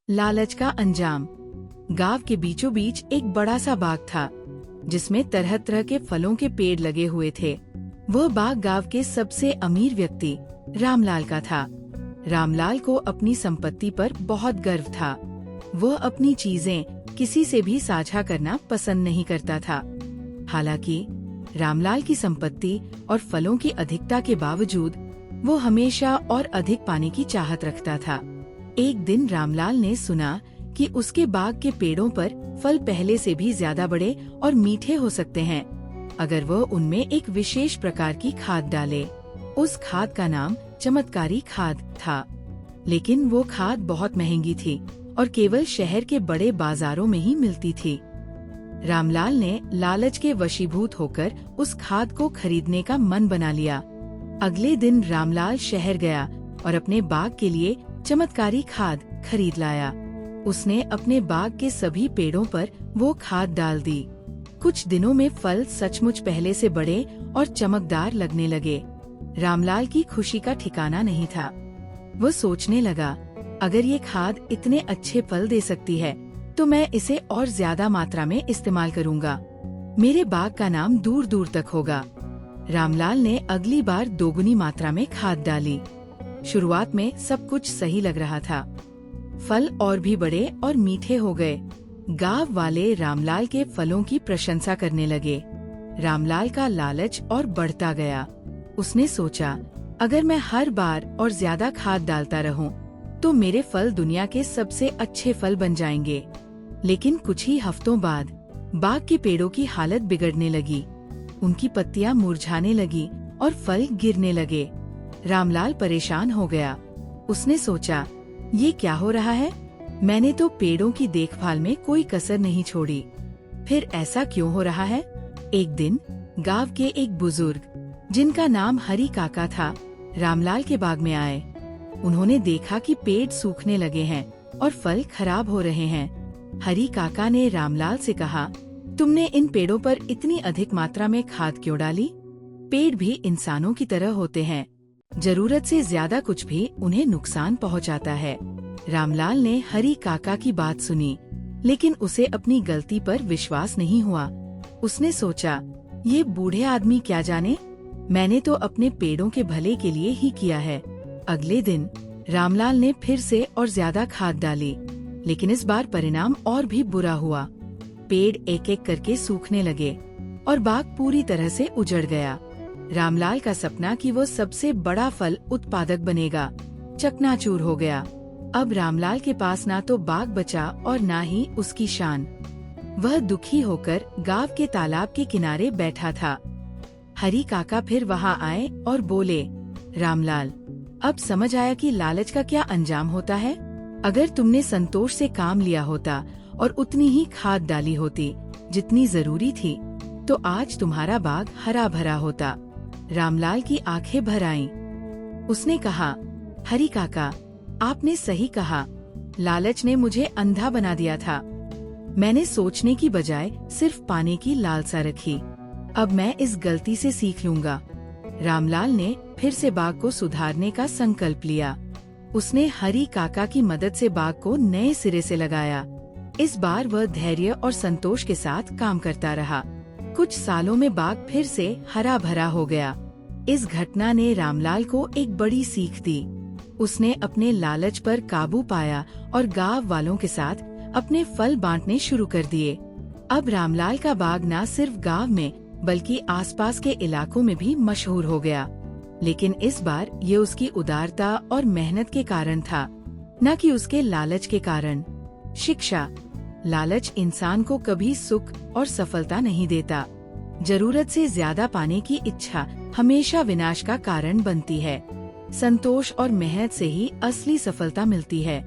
लालच का अंजाम। गांव के बीचों बीच एक बड़ा सा बाग था, जिसमें तरह तरह के फलों के पेड़ लगे हुए थे। वह बाग गांव के सबसे अमीर व्यक्ति रामलाल का था। रामलाल को अपनी संपत्ति पर बहुत गर्व था। वह अपनी चीजें किसी से भी साझा करना पसंद नहीं करता था। हालांकि रामलाल की संपत्ति और फलों की अधिकता के बावजूद वो हमेशा और अधिक पाने की चाहत रखता था। एक दिन रामलाल ने सुना कि उसके बाग के पेड़ों पर फल पहले से भी ज्यादा बड़े और मीठे हो सकते हैं, अगर वह उनमें एक विशेष प्रकार की खाद डाले। उस खाद का नाम चमत्कारी खाद था, लेकिन वो खाद बहुत महंगी थी और केवल शहर के बड़े बाजारों में ही मिलती थी। रामलाल ने लालच के वशीभूत होकर उस खाद को खरीदने का मन बना लिया। अगले दिन रामलाल शहर गया और अपने बाग के लिए चमत्कारी खाद खरीद लाया। उसने अपने बाग के सभी पेड़ों पर वो खाद डाल दी। कुछ दिनों में फल सचमुच पहले से बड़े और चमकदार लगने लगे। रामलाल की खुशी का ठिकाना नहीं था। वो सोचने लगा, अगर ये खाद इतने अच्छे फल दे सकती है, तो मैं इसे और ज्यादा मात्रा में इस्तेमाल करूंगा। मेरे बाग का नाम दूर दूर तक होगा। रामलाल ने अगली बार दोगुनी मात्रा में खाद डाली। शुरुआत में सब कुछ सही लग रहा था। फल और भी बड़े और मीठे हो गए। गांव वाले रामलाल के फलों की प्रशंसा करने लगे। रामलाल का लालच और बढ़ता गया। उसने सोचा, अगर मैं हर बार और ज्यादा खाद डालता रहूं, तो मेरे फल दुनिया के सबसे अच्छे फल बन जाएंगे। लेकिन कुछ ही हफ्तों बाद बाग के पेड़ों की हालत बिगड़ने लगी। उनकी पत्तियां मुरझाने लगी और फल गिरने लगे। रामलाल परेशान हो गया। उसने सोचा, ये क्या हो रहा है? मैंने तो पेड़ों की देखभाल में कोई कसर नहीं छोड़ी, फिर ऐसा क्यों हो रहा है? एक दिन गांव के एक बुजुर्ग, जिनका नाम हरी काका था, रामलाल के बाग में आए। उन्होंने देखा कि पेड़ सूखने लगे हैं और फल खराब हो रहे हैं। हरी काका ने रामलाल से कहा, तुमने इन पेड़ों पर इतनी अधिक मात्रा में खाद क्यों डाली? पेड़ भी इंसानों की तरह होते हैं, जरूरत से ज्यादा कुछ भी उन्हें नुकसान पहुंचाता है। रामलाल ने हरी काका की बात सुनी, लेकिन उसे अपनी गलती पर विश्वास नहीं हुआ। उसने सोचा, ये बूढ़े आदमी क्या जाने, मैंने तो अपने पेड़ों के भले के लिए ही किया है। अगले दिन रामलाल ने फिर से और ज्यादा खाद डाली, लेकिन इस बार परिणाम और भी बुरा हुआ। पेड़ एक एक करके सूखने लगे और बाग पूरी तरह से उजड़ गया। रामलाल का सपना कि वो सबसे बड़ा फल उत्पादक बनेगा, चकनाचूर हो गया। अब रामलाल के पास ना तो बाग बचा और ना ही उसकी शान। वह दुखी होकर गांव के तालाब के किनारे बैठा था। हरी काका फिर वहां आए और बोले, रामलाल, अब समझ आया कि लालच का क्या अंजाम होता है। अगर तुमने संतोष से काम लिया होता और उतनी ही खाद डाली होती जितनी जरूरी थी, तो आज तुम्हारा बाग हरा भरा होता। रामलाल की आंखें भर आईं। उसने कहा, हरी काका, आपने सही कहा। लालच ने मुझे अंधा बना दिया था। मैंने सोचने की बजाय सिर्फ पाने की लालसा रखी। अब मैं इस गलती से सीख लूंगा। रामलाल ने फिर से बाग को सुधारने का संकल्प लिया। उसने हरी काका की मदद से बाग को नए सिरे से लगाया। इस बार वह धैर्य और संतोष के साथ काम करता रहा। कुछ सालों में बाग फिर से हरा भरा हो गया। इस घटना ने रामलाल को एक बड़ी सीख दी। उसने अपने लालच पर काबू पाया और गांव वालों के साथ अपने फल बांटने शुरू कर दिए। अब रामलाल का बाग न सिर्फ गांव में बल्कि आसपास के इलाकों में भी मशहूर हो गया। लेकिन इस बार ये उसकी उदारता और मेहनत के कारण था, न कि उसके लालच के कारण। शिक्षा: लालच इंसान को कभी सुख और सफलता नहीं देता। जरूरत से ज्यादा पाने की इच्छा हमेशा विनाश का कारण बनती है। संतोष और मेहनत से ही असली सफलता मिलती है।